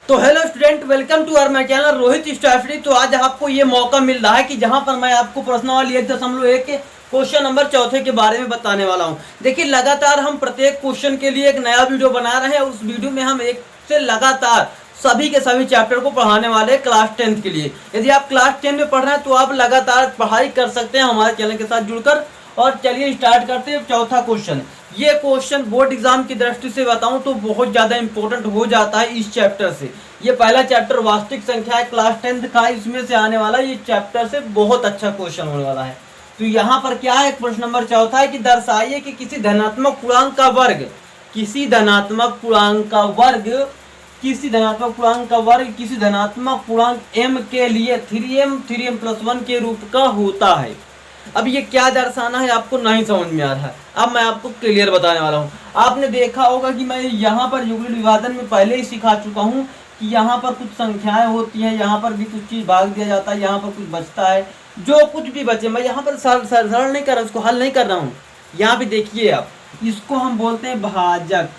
तो hello student, welcome to our my channel Rohit study. तो आज आपको ये मौका मिल रहा है कि जहां पर मैं आपको प्रश्नावली 1.1 के क्वेश्चन नंबर 4 के बारे में बताने वाला हूं। देखिए, लगातार हम प्रत्येक क्वेश्चन के लिए एक नया वीडियो बना रहे हैं। उस वीडियो में हम एक से लगातार सभी के सभी चैप्टर को पढ़ाने वाले हैं क्लास 10 के लिए। यदि आप क्लास 10 में पढ़ रहे हैं तो आप लगातार पढ़ाई कर सकते हैं हमारे चैनल के साथ जुड़कर। और चलिए स्टार्ट करते हैं। चौथा क्वेश्चन, ये क्वेश्चन बोर्ड एग्जाम की दृष्टि से बताऊं तो बहुत ज्यादा इंपॉर्टेंट हो जाता है इस चैप्टर से। ये पहला चैप्टर वास्तविक संख्या है क्लास 10 का, इसमें से आने वाला ये चैप्टर से बहुत अच्छा क्वेश्चन होने वाला है। तो यहाँ पर क्या है, प्रश्न नंबर चौथा है कि दर्शाइए कि किसी धनात्मक पूर्णांक का वर्ग किसी धनात्मक पूर्णांक पूर्णांक m के लिए 3m+1 के रूप का होता है। अब ये क्या दर्शाना है आपको नहीं समझ में आ रहा है, अब मैं आपको क्लियर बताने वाला हूँ। आपने देखा होगा कि मैं यहाँ पर युगल विभाजन में पहले ही सिखा चुका हूँ कि यहाँ पर कुछ संख्याएं होती हैं, यहाँ पर भी कुछ चीज भाग दिया जाता है, यहाँ पर कुछ बचता है। जो कुछ भी बचे, मैं यहाँ पर सरल नहीं कर रहा, उसको हल नहीं कर रहा हूँ। यहाँ पे देखिए आप, इसको हम बोलते हैं भाजक,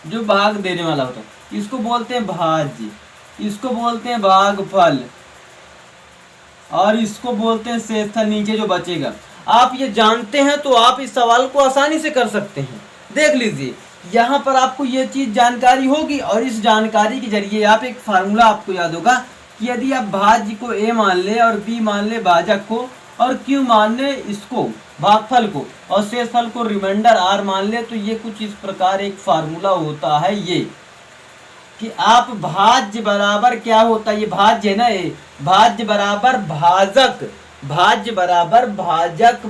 जो भाग देने वाला होता है, इसको बोलते हैं भाज्य, इसको बोलते हैं भागफल, और इसको बोलते हैं शेषफल। नीचे जो बचेगा, आप ये जानते हैं तो आप इस सवाल को आसानी से कर सकते हैं। देख लीजिए, यहाँ पर आपको ये चीज जानकारी होगी और इस जानकारी के जरिए आप एक फार्मूला आपको याद होगा कि यदि आप भाज्य को a मान ले और b मान ले भाजक को और q मान ले इसको भागफल को और शेषफल को रिमाइंडर r मान ले, तो ये कुछ इस प्रकार एक फार्मूला होता है ये कि आप भाज्य बराबर क्या होता है, ये भाज्य है ना, ये भाज्य बराबर भाजक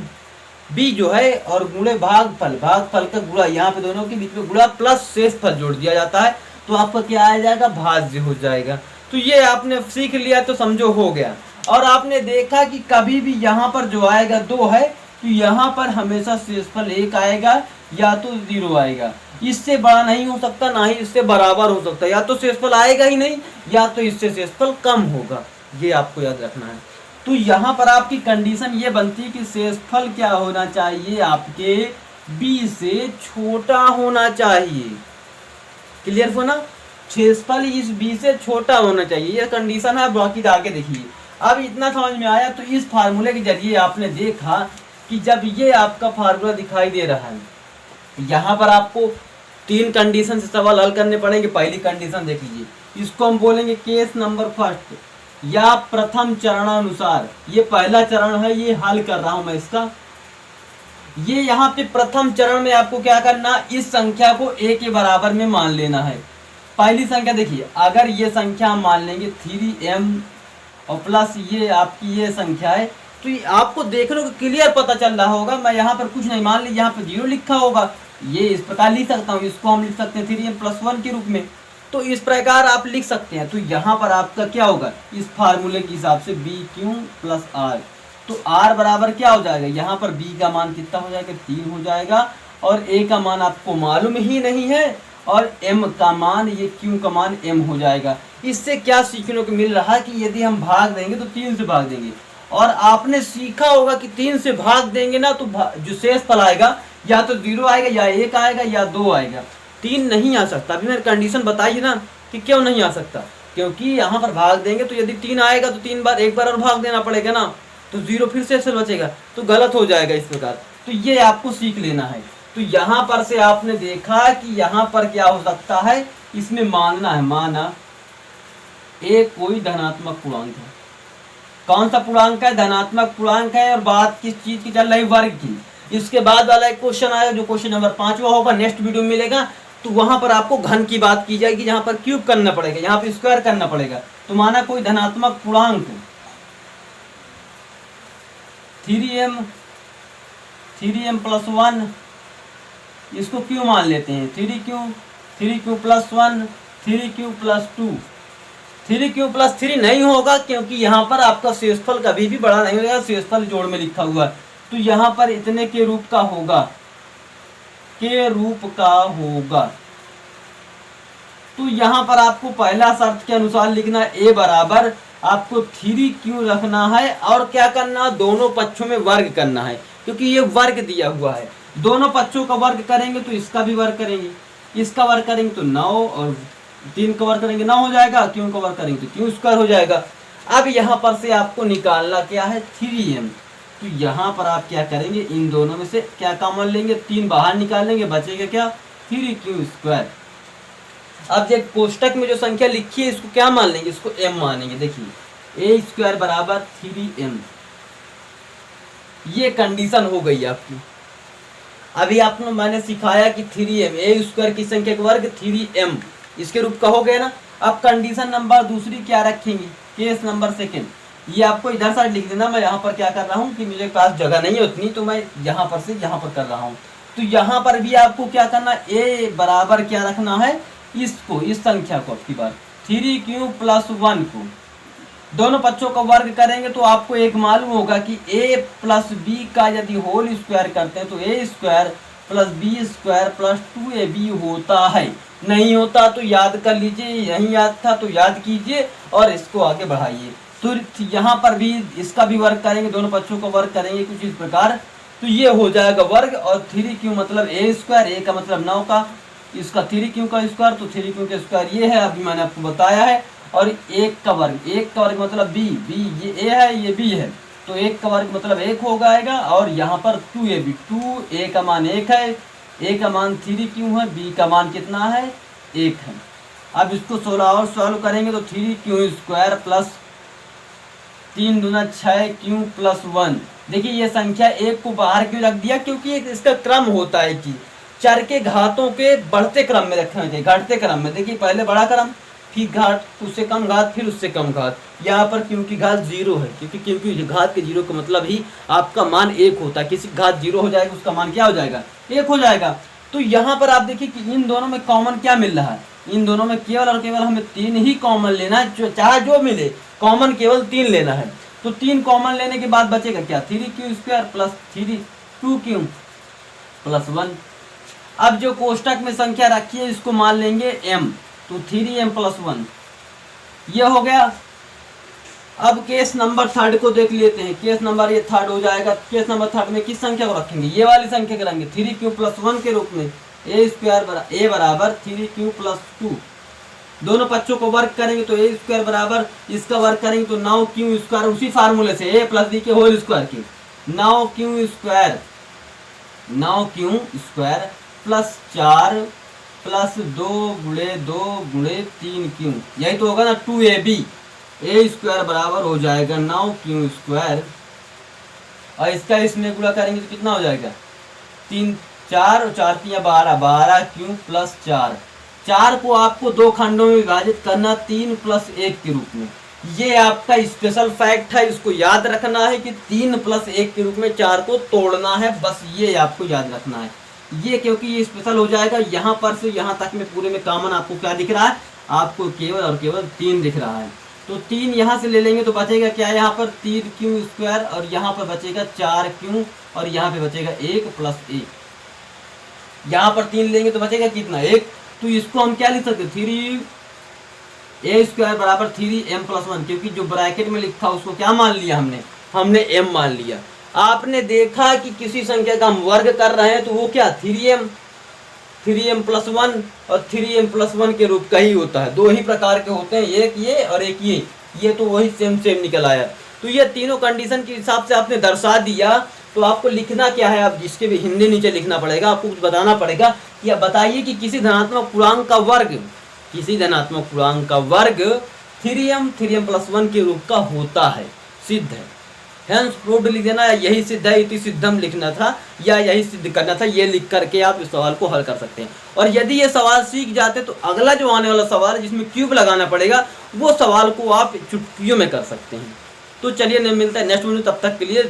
b जो है और गुणे भागफल का गुणा, यहाँ पे दोनों के बीच में गुणा प्लस शेषफल जोड़ दिया जाता है, तो आपका क्या आ जाएगा, भाज्य हो जाएगा। तो ये आपने सीख लिया तो समझो हो गया। और आपने देखा कि कभी भी यहाँ पर जो आएगा 2 है तो यहाँ पर हमेशा शेषफल 1 आएगा या तो 0 आएगा। इससे बड़ा नहीं हो सकता, ना ही इससे बराबर हो सकता, या तो शेषफल आएगा ही नहीं या तो इससे शेषफल कम होगा। ये आपको याद रखना है। तो यहाँ पर आपकी कंडीशन ये बनती है कि शेषफल क्या होना चाहिए, आपके b से छोटा होना चाहिए। क्लियर हो ना, शेषफल इस b से छोटा होना चाहिए, ये कंडीशन है। बाकी आगे देखिए, अब इतना समझ में आया। तो इस फार्मूले के जरिए आपने देखा कि जब ये आपका फार्मूला दिखाई दे रहा है, यहाँ पर आपको 3 कंडीशन से सवाल हल करने पड़ेंगे। पहली कंडीशन देख लीजिए, इसको हम बोलेंगे केस नंबर फर्स्ट या प्रथम चरणानुसार। ये पहला चरण है, ये हल कर रहा हूं मैं इसका। ये यहाँ पे प्रथम चरण में आपको क्या करना, इस संख्या को a के बराबर में मान लेना है। पहली संख्या देखिए, अगर ये संख्या हम मान लेंगे 3m और प्लस ये आपकी ये संख्या है, तो आपको देखने को क्लियर पता चल रहा होगा। मैं यहाँ पर कुछ नहीं मान ली, यहाँ पर 0 लिखा होगा, ये इस प्रकार लिख सकता हूँ। इसको हम लिख सकते हैं 3m+1 के रूप में, तो इस प्रकार आप लिख सकते हैं। तो यहाँ पर आपका क्या होगा, इस फार्मूले के हिसाब से bq + r, तो r बराबर क्या हो जाएगा, यहाँ पर b का मान कितना हो जाएगा, 3 हो जाएगा, और a का मान आपको मालूम ही नहीं है, और m का मान, ये q का मान m हो जाएगा। इससे क्या सीखने को मिल रहा है कि यदि हम भाग देंगे तो 3 से भाग देंगे, और आपने सीखा होगा कि 3 से भाग देंगे ना तो जो शेषफल आएगा या तो 0 आएगा या 1 आएगा या 2 आएगा, 3 नहीं आ सकता। अभी मैंने कंडीशन बताई ना कि क्यों नहीं आ सकता, क्योंकि यहाँ पर भाग देंगे तो यदि 3 आएगा तो 3 बार, एक बार और भाग देना पड़ेगा ना, तो 0 फिर से बचेगा, तो गलत हो जाएगा इस प्रकार। तो ये आपको सीख लेना है। तो यहाँ पर से आपने देखा कि यहाँ पर क्या हो सकता है, इसमें मानना है, माना a कोई धनात्मक पूर्णांक है। कौन सा पूर्णांक है, धनात्मक पूर्णांक है, और बात किस चीज की चल रही, वर्ग की। इसके बाद वाला एक क्वेश्चन आएगा जो क्वेश्चन नंबर 5वां होगा, नेक्स्ट वीडियो में मिलेगा। तो वहां पर आपको घन की बात की जाएगी, जहां पर क्यूब करना पड़ेगा, यहाँ पर स्क्वायर करना पड़ेगा। तो माना कोई धनात्मक पूर्णांक 3m+1, इसको क्यों मान लेते हैं, 3q + 1, 3q + 2। 3q + 3 नहीं होगा, क्योंकि यहाँ पर आपका शेषफल कभी भी बड़ा नहीं होगा, शेषफल जोड़ में लिखा हुआ है। तो यहाँ पर इतने के रूप का होगा, तो यहाँ पर आपको पहला शर्त के अनुसार लिखना है, a बराबर आपको 3q रखना है, और क्या करना, दोनों पक्षों में वर्ग करना है, क्योंकि ये वर्ग दिया हुआ है। दोनों पक्षों का वर्ग करेंगे तो इसका भी वर्ग करेंगे, इसका वर्ग करेंगे तो 9 और 3 कवर करेंगे 9 हो जाएगा, क्यों कवर करेंगे तो क्यों स्क्वायर हो जाएगा। अब यहाँ पर से आपको निकालना क्या है 3m, तो यहाँ पर आप क्या करेंगे इन दोनों में से क्या कॉमन लेंगे, 3 बाहर निकाल लेंगे, बचेगा क्या 3q स्क्वायर। अब ये कोष्टक में जो संख्या लिखी है इसको क्या मान लेंगे, इसको m मानेंगे। देखिए a स्क्वायर बराबर 3m, ये कंडीशन हो गई आपकी। अभी आपने मैंने सिखाया कि 3m a स्क्वायर की संख्या का वर्ग 3m इसके रूप का हो गया ना। अब कंडीशन नंबर दूसरी क्या रखेंगे, केस नंबर सेकंड, ये आपको इधर साइड लिख देना। मैं यहाँ पर क्या कर रहा हूँ कि मुझे पास जगह नहीं है उतनी, तो मैं यहाँ पर से यहाँ पर कर रहा हूँ। तो यहाँ पर भी आपको क्या करना, a बराबर क्या रखना है, इसको इस संख्या को आपकी बार 3q + 1 को दोनों पक्षों का वर्ग करेंगे तो आपको एक मालूम होगा कि a + b का यदि होल स्क्वायर करते हैं तो a square + b square + 2ab होता है। नहीं होता तो याद कर लीजिए, यही याद था तो याद कीजिए और इसको आगे बढ़ाइए। तो यहाँ पर भी इसका भी वर्ग करेंगे, दोनों पक्षों का वर्ग करेंगे कुछ इस प्रकार, तो ये हो जाएगा वर्ग। और 3q मतलब a स्क्वायर, a का मतलब 9 का, इसका 3q का स्क्वायर, तो 3q का स्क्वायर ये है, अभी मैंने आपको बताया है। और 1 का वर्ग मतलब b ये a है ये b है, तो 1 का वर्ग मतलब 1 हो जाएगा। और यहाँ पर 2ab, 2a का मान 1 है, a का मान 3q है, b का मान कितना है 1 है। अब इसको 16 और सॉल्व करेंगे तो 3q स्क्वायर प्लस 3 दूना 6q + 1। देखिए ये संख्या 1 को बाहर क्यों रख दिया, क्योंकि एक इसका क्रम होता है कि चर के घातों के बढ़ते क्रम में रखना चाहिए, घटते क्रम में। देखिए पहले बड़ा क्रम, फिर घात, उससे कम घात, फिर उससे कम घात। यहाँ पर क्योंकि घात 0 है, क्योंकि घात के 0 का मतलब ही आपका मान 1 होता है। किसी घात 0 हो जाएगा उसका मान क्या हो जाएगा 1 हो जाएगा। तो यहाँ पर आप देखिए कि इन दोनों में कॉमन क्या मिल रहा है, इन दोनों में केवल और केवल हमें 3 ही कॉमन लेना है, चाहे जो मिले कॉमन केवल 3 लेना है। तो 3 कॉमन लेने के बाद बचेगा क्या 3q स्क्वायर प्लस 2q + 1। अब जो कोष्टक में संख्या रखी है इसको मान लेंगे m, तो 3m + 1 ये हो गया। अब केस नंबर 3 को देख लेते हैं, केस नंबर ये 3 हो जाएगा। केस नंबर 3 में किस संख्या को रखेंगे, ये वाली संख्या करेंगे 3q + 1 के रूप में, a बराबर 3q + 2। दोनों पक्षों को वर्ग करेंगे तो a स्क्वायर बराबर इसका वर्ग करेंगे तो 9q स्क्वायर, उसी फार्मूले से a + b के होल स्क्वायर की 9q स्क्वायर + 4 + 2 × 2 × 3q, यही तो होगा ना 2ab। a स्क्वायर बराबर हो जाएगा 9q स्क्वायर, और इसका इसमें गुणा करेंगे तो कितना हो जाएगा 3 4 और 4 3 12, 12q + 4। 4 को आपको 2 खंडों में विभाजित करना 3 + 1 के रूप में। ये आपका स्पेशल फैक्ट है, इसको याद रखना है कि 3 + 1 के रूप में 4 को तोड़ना है, बस ये आपको याद रखना है। ये क्योंकि ये स्पेशल हो जाएगा। यहाँ पर से यहाँ तक में पूरे में कॉमन आपको क्या दिख रहा है, आपको केवल और केवल 3 दिख रहा है। तो 3 यहाँ से ले लेंगे तो बचेगा क्या, यहाँ पर 3q स्क्वायर, और यहाँ पर बचेगा 4q, और यहाँ पे बचेगा 1 + 1। यहाँ पर 3 लेंगे तो बचेगा कितना 1, तो इसको हम क्या लिख सकते 3a स्क्वायर बराबर 3m + 1, क्योंकि जो ब्रैकेट में लिखा उसको क्या मान लिया हमने m मान लिया। आपने देखा कि किसी संख्या का हम वर्ग कर रहे हैं तो वो क्या 3m + 1 और 3m + 1 के रूप का ही होता है। 2 ही प्रकार के होते हैं, एक ये और एक ये तो वही सेम निकल आया। तो ये तीनों कंडीशन के हिसाब से आपने दर्शा दिया। तो आपको लिखना क्या है, आप जिसके भी हिंदी नीचे लिखना पड़ेगा, आपको कुछ बताना पड़ेगा कि आप बताइए कि किसी धनात्मक पूर्णांक का वर्ग 3m + 1 के रूप का होता है, सिद्ध है। हेंस प्रूव्ड लिख देना, यही सिद्ध है, इति सिद्धम लिखना था, या यही सिद्ध करना था। ये लिख करके आप इस सवाल को हल कर सकते हैं। और यदि ये सवाल सीख जाते तो अगला जो आने वाला सवाल है जिसमें क्यूब लगाना पड़ेगा, वो सवाल को आप चुटकियों में कर सकते हैं। तो चलिए मिलता है नेक्स्ट वीडियो, तब तक के लिए